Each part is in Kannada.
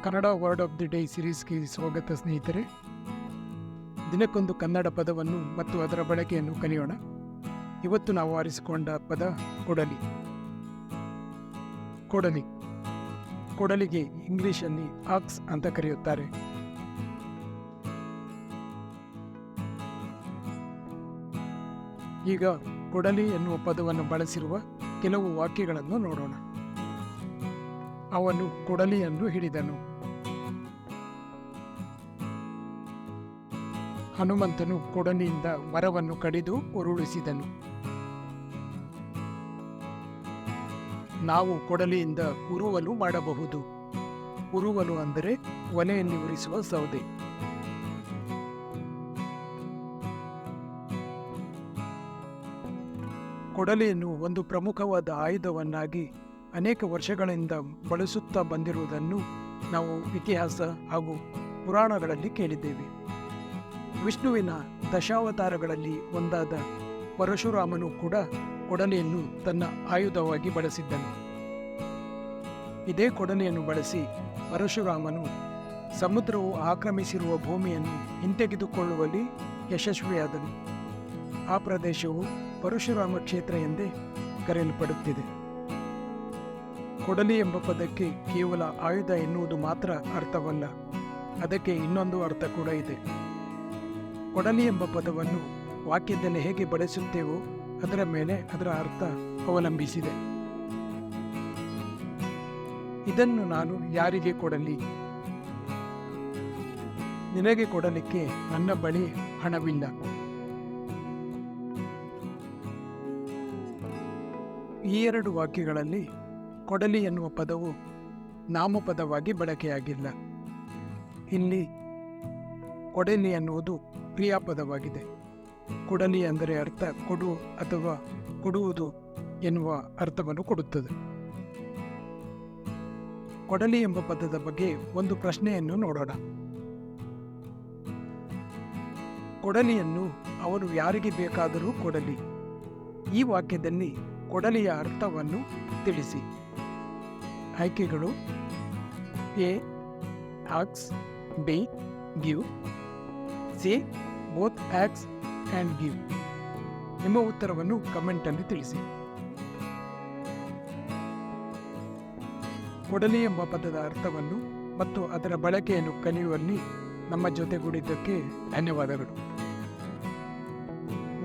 Kannada word of the day ಸಿರೀಸ್ಗೆ ಸ್ವಾಗತ ಸ್ನೇಹಿತರೆ. ದಿನಕ್ಕೊಂದು ಕನ್ನಡ ಪದವನ್ನು ಮತ್ತು ಅದರ ಬಳಕೆಯನ್ನು ಕಲಿಯೋಣ. ಇವತ್ತು ನಾವು ಆರಿಸಿಕೊಂಡ ಪದ ಕೊಡಲಿ. ಕೊಡಲಿ ಕೊಡಲಿಗೆ ಇಂಗ್ಲಿಷಲ್ಲಿ ಆಕ್ಸ್ ಅಂತ ಕರೆಯುತ್ತಾರೆ. ಈಗ ಕೊಡಲಿ ಎನ್ನುವ ಪದವನ್ನು ಬಳಸಿರುವ ಕೆಲವು ವಾಕ್ಯಗಳನ್ನು ನೋಡೋಣ. ಅವನು ಕೊಡಲಿಯನ್ನು ಹಿಡಿದನು. ಹನುಮಂತನು ಕೊಡಲಿಯಿಂದ ಮರವನ್ನು ಕಡಿದು ಉರುಳಿಸಿದನು. ನಾವು ಕೊಡಲಿಯಿಂದ ಉರುವಲು ಮಾಡಬಹುದು. ಉರುವಲು ಅಂದರೆ ಒಲೆಯಲ್ಲಿ ಉರಿಸುವ ಸೌದೆ. ಕೊಡಲಿಯನ್ನು ಒಂದು ಪ್ರಮುಖವಾದ ಆಯುಧವನ್ನಾಗಿ ಅನೇಕ ವರ್ಷಗಳಿಂದ ಬಳಸುತ್ತಾ ಬಂದಿರುವುದನ್ನು ನಾವು ಇತಿಹಾಸ ಹಾಗೂ ಪುರಾಣಗಳಲ್ಲಿ ಕೇಳಿದ್ದೇವೆ. ವಿಷ್ಣುವಿನ ದಶಾವತಾರಗಳಲ್ಲಿ ಒಂದಾದ ಪರಶುರಾಮನು ಕೂಡ ಕೊಡಲಿಯನ್ನು ತನ್ನ ಆಯುಧವಾಗಿ ಬಳಸಿದ್ದನು. ಇದೇ ಕೊಡಲಿಯನ್ನು ಬಳಸಿ ಪರಶುರಾಮನು ಸಮುದ್ರವು ಆಕ್ರಮಿಸಿರುವ ಭೂಮಿಯನ್ನು ಹಿಂತೆಗೆದುಕೊಳ್ಳುವಲ್ಲಿ ಯಶಸ್ವಿಯಾದನು. ಆ ಪ್ರದೇಶವು ಪರಶುರಾಮ ಕ್ಷೇತ್ರ ಎಂದೇ ಕರೆಯಲ್ಪಡುತ್ತಿದೆ. ಕೊಡಲಿ ಎಂಬ ಪದಕ್ಕೆ ಕೇವಲ ಆಯುಧ ಎನ್ನುವುದು ಮಾತ್ರ ಅರ್ಥವಲ್ಲ, ಅದಕ್ಕೆ ಇನ್ನೊಂದು ಅರ್ಥ ಕೂಡ ಇದೆ. ಕೊಡಲಿ ಎಂಬ ಪದವನ್ನು ವಾಕ್ಯದಲ್ಲಿ ಹೇಗೆ ಬಳಸುತ್ತೇವೋ ಅದರ ಮೇಲೆ ಅದರ ಅರ್ಥ ಅವಲಂಬಿಸಿದೆ. ಇದನ್ನು ನಾನು ಯಾರಿಗೆ ಕೊಡಲಿ? ನಿನಗೆ ಕೊಡಲಿಕ್ಕೆ ನನ್ನ ಬಳಿ ಹಣವಿಲ್ಲ. ಈ ಎರಡು ವಾಕ್ಯಗಳಲ್ಲಿ ಕೊಡಲಿ ಎನ್ನುವ ಪದವು ನಾಮಪದವಾಗಿ ಬಳಕೆಯಾಗಿಲ್ಲ. ಇಲ್ಲಿ ಕೊಡಲಿ ಎನ್ನುವುದು ಕ್ರಿಯಾಪದವಾಗಿದೆ. ಕೊಡಲಿ ಅಂದರೆ ಅರ್ಥ ಕೊಡು ಅಥವಾ ಕೊಡುವುದು ಎನ್ನುವ ಅರ್ಥವನ್ನು ಕೊಡುತ್ತದೆ. ಕೊಡಲಿ ಎಂಬ ಪದದ ಬಗ್ಗೆ ಒಂದು ಪ್ರಶ್ನೆಯನ್ನು ನೋಡೋಣ. ಕೊಡಲಿಯನ್ನು ಅವನು ಯಾರಿಗೆ ಬೇಕಾದರೂ ಕೊಡಲಿ. ಈ ವಾಕ್ಯದಲ್ಲಿ ಕೊಡಲಿಯ ಅರ್ಥವನ್ನು ತಿಳಿಸಿ. ಆಯ್ಕೆಗಳು: A axe, B give, C both axe and give. ನಿಮ್ಮ ಉತ್ತರವನ್ನು ಕಮೆಂಟಲ್ಲಿ ತಿಳಿಸಿ. ಕೊಡಲಿ ಎಂಬ ಪದದ ಅರ್ಥವನ್ನು ಮತ್ತು ಅದರ ಬಳಕೆಯನ್ನು ಕಲಿಯುವಲ್ಲಿ ನಮ್ಮ ಜೊತೆಗೂಡಿದ್ದಕ್ಕೆ ಧನ್ಯವಾದಗಳು.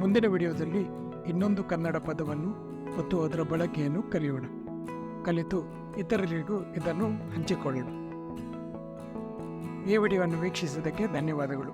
ಮುಂದಿನ ವಿಡಿಯೋದಲ್ಲಿ ಇನ್ನೊಂದು ಕನ್ನಡ ಪದವನ್ನು ಮತ್ತು ಅದರ ಬಳಕೆಯನ್ನು ಕಲಿತು ಇತರರಿಗೂ ಇದನ್ನು ಹಂಚಿಕೊಳ್ಳೋಣ. ಈ ವಿಡಿಯೋವನ್ನು ವೀಕ್ಷಿಸಿದ್ದಕ್ಕೆ ಧನ್ಯವಾದಗಳು.